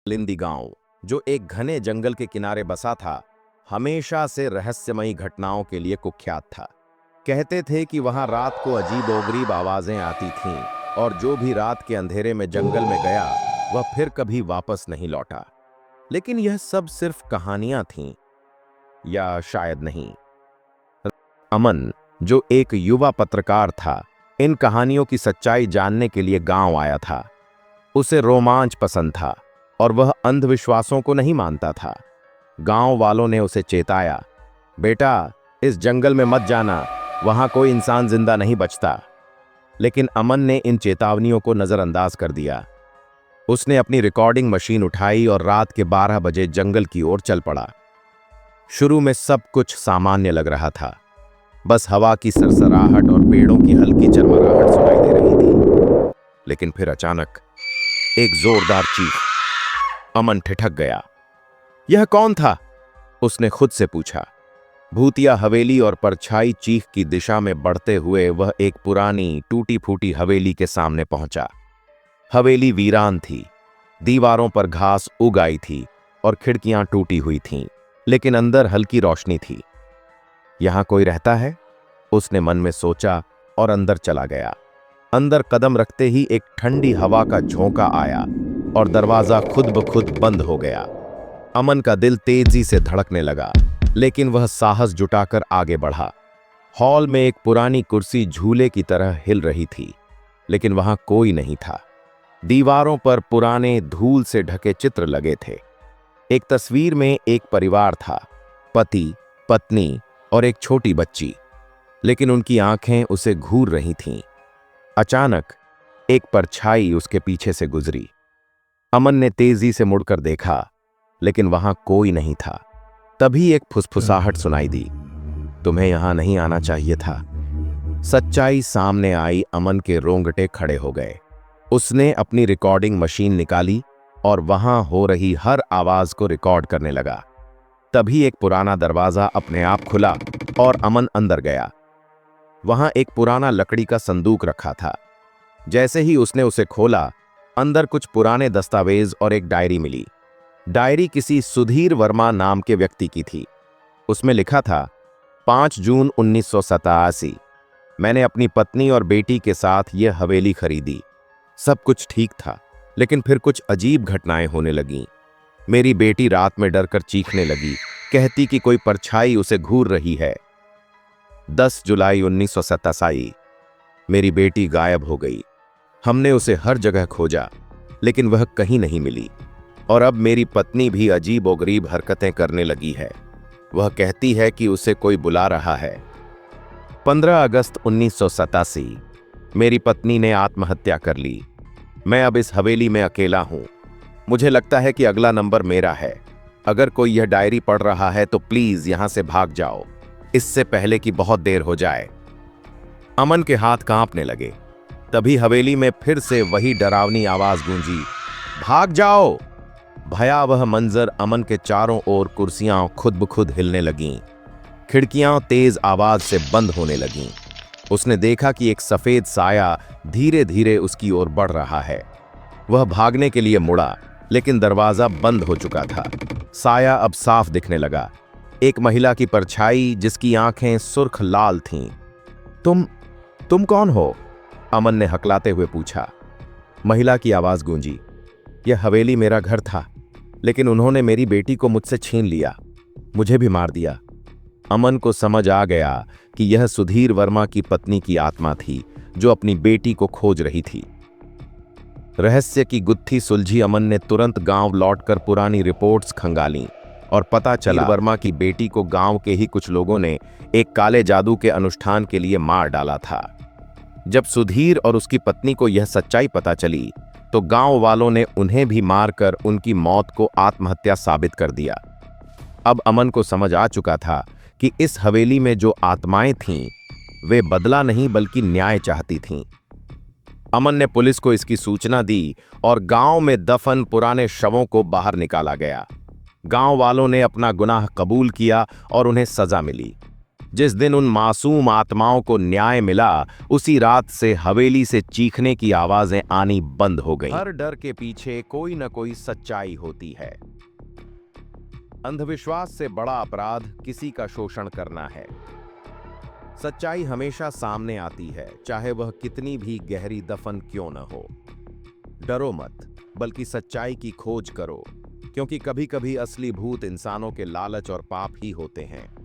लिंदी गांव, जो एक घने जंगल के किनारे बसा था, हमेशा से रहस्यमयी घटनाओं के लिए कुख्यात था। कहते थे कि वहां रात को अजीबोगरीब आवाजें आती थीं और जो भी रात के अंधेरे में जंगल में गया वह फिर कभी वापस नहीं लौटा। लेकिन यह सब सिर्फ कहानियां थीं, या शायद नहीं। अमन, जो एक युवा पत्रकार था, इन कहानियों की सच्चाई जानने के लिए गांव आया था। उसे रोमांच पसंद था और वह अंधविश्वासों को नहीं मानता था। गांव वालों ने उसे चेताया, बेटा, इस जंगल में मत जाना, वहां कोई इंसान जिंदा नहीं बचता। लेकिन अमन ने इन चेतावनियों को नजरअंदाज कर दिया। उसने अपनी रिकॉर्डिंग मशीन उठाई और रात के 12 बजे जंगल की ओर चल पड़ा। शुरू में सब कुछ सामान्य लग रहा था, बस हवा की सरसराहट और पेड़ों की हल्की चरमराहट सुनाई दे रही थी। लेकिन फिर अचानक एक जोरदार चीख। अमन ठिठक गया। यह कौन था? उसने खुद से पूछा। भूतिया हवेली और परछाई चीख की दिशा में बढ़ते हुए वह एक पुरानी टूटी फूटी हवेली के सामने पहुंचा। हवेली वीरान थी, दीवारों पर घास उग आई थी और खिड़कियां टूटी हुई थीं, लेकिन अंदर हल्की रोशनी थी। यहां कोई रहता है? उसने मन में सोचा और अंदर चला गया। अंदर कदम रखते ही एक ठंडी हवा का झोंका आया और दरवाजा खुद ब खुद बंद हो गया। अमन का दिल तेजी से धड़कने लगा, लेकिन वह साहस जुटाकर आगे बढ़ा। हॉल में एक पुरानी कुर्सी झूले की तरह हिल रही थी, लेकिन वहां कोई नहीं था। दीवारों पर पुराने धूल से ढके चित्र लगे थे। एक तस्वीर में एक परिवार था, पति, पत्नी और एक छोटी बच्ची, लेकिन उनकी आंखें उसे घूर रही थीं। अचानक एक परछाई उसके पीछे से गुजरी। अमन ने तेजी से मुड़कर देखा, लेकिन वहां कोई नहीं था। तभी एक फुसफुसाहट सुनाई दी, तुम्हें यहां नहीं आना चाहिए था। सच्चाई सामने आई। अमन के रोंगटे खड़े हो गए। उसने अपनी रिकॉर्डिंग मशीन निकाली और वहां हो रही हर आवाज को रिकॉर्ड करने लगा। तभी एक पुराना दरवाजा अपने आप खुला और अमन अंदर गया। वहां एक पुराना लकड़ी का संदूक रखा था। जैसे ही उसने उसे खोला, अंदर कुछ पुराने दस्तावेज और एक डायरी मिली। डायरी किसी सुधीर वर्मा नाम के व्यक्ति की थी। उसमें लिखा था, 5 जून 1987, मैंने अपनी पत्नी और बेटी के साथ यह हवेली खरीदी। सब कुछ ठीक था, लेकिन फिर कुछ अजीब घटनाएं होने लगीं। मेरी बेटी रात में डरकर चीखने लगी, कहती कि कोई परछाई उसे घूर रही है। 10 जुलाई 1987, मेरी बेटी गायब हो गई। हमने उसे हर जगह खोजा, लेकिन वह कहीं नहीं मिली। और अब मेरी पत्नी भी अजीबोगरीब हरकतें करने लगी है। वह कहती है कि उसे कोई बुला रहा है। 15 अगस्त 1987, मेरी पत्नी ने आत्महत्या कर ली। मैं अब इस हवेली में अकेला हूं। मुझे लगता है कि अगला नंबर मेरा है। अगर कोई यह डायरी पढ़ रहा है तो प्लीज यहां से भाग जाओ, इससे पहले कि बहुत देर हो जाए। अमन के हाथ कांपने लगे। तभी हवेली में फिर से वही डरावनी आवाज गूंजी, भाग जाओ। भयावह मंजर। अमन के चारों ओर कुर्सियां खुद ब खुद हिलने लगीं। खिड़कियां तेज आवाज से बंद होने लगीं। उसने देखा कि एक सफेद साया धीरे धीरे उसकी ओर बढ़ रहा है। वह भागने के लिए मुड़ा, लेकिन दरवाजा बंद हो चुका था। साया अब साफ दिखने लगा। एक महिला की परछाई, जिसकी आंखें सुर्ख लाल थीं। तुम कौन हो? अमन ने हकलाते हुए पूछा। महिला की आवाज गूंजी, यह हवेली मेरा घर था, लेकिन उन्होंने मेरी बेटी को मुझसे छीन लिया, मुझे भी मार दिया। अमन को समझ आ गया कि यह सुधीर वर्मा की पत्नी की आत्मा थी, जो अपनी बेटी को खोज रही थी। रहस्य की गुत्थी सुलझी। अमन ने तुरंत गांव लौटकर पुरानी रिपोर्ट्स खंगालीं और पता चला वर्मा की बेटी को गांव के ही कुछ लोगों ने एक काले जादू के अनुष्ठान के लिए मार डाला था। जब सुधीर और उसकी पत्नी को यह सच्चाई पता चली, तो गांव वालों ने उन्हें भी मारकर उनकी मौत को आत्महत्या साबित कर दिया। अब अमन को समझ आ चुका था कि इस हवेली में जो आत्माएं थीं, वे बदला नहीं बल्कि न्याय चाहती थीं। अमन ने पुलिस को इसकी सूचना दी और गांव में दफन पुराने शवों को बाहर निकाला गया। गांव वालों ने अपना गुनाह कबूल किया और उन्हें सजा मिली। जिस दिन उन मासूम आत्माओं को न्याय मिला, उसी रात से हवेली से चीखने की आवाजें आनी बंद हो गईं। हर डर के पीछे कोई न कोई सच्चाई होती है। अंधविश्वास से बड़ा अपराध किसी का शोषण करना है। सच्चाई हमेशा सामने आती है, चाहे वह कितनी भी गहरी दफन क्यों न हो। डरो मत, बल्कि सच्चाई की खोज करो, क्योंकि कभी-कभी असली भूत इंसानों के लालच और पाप ही होते हैं।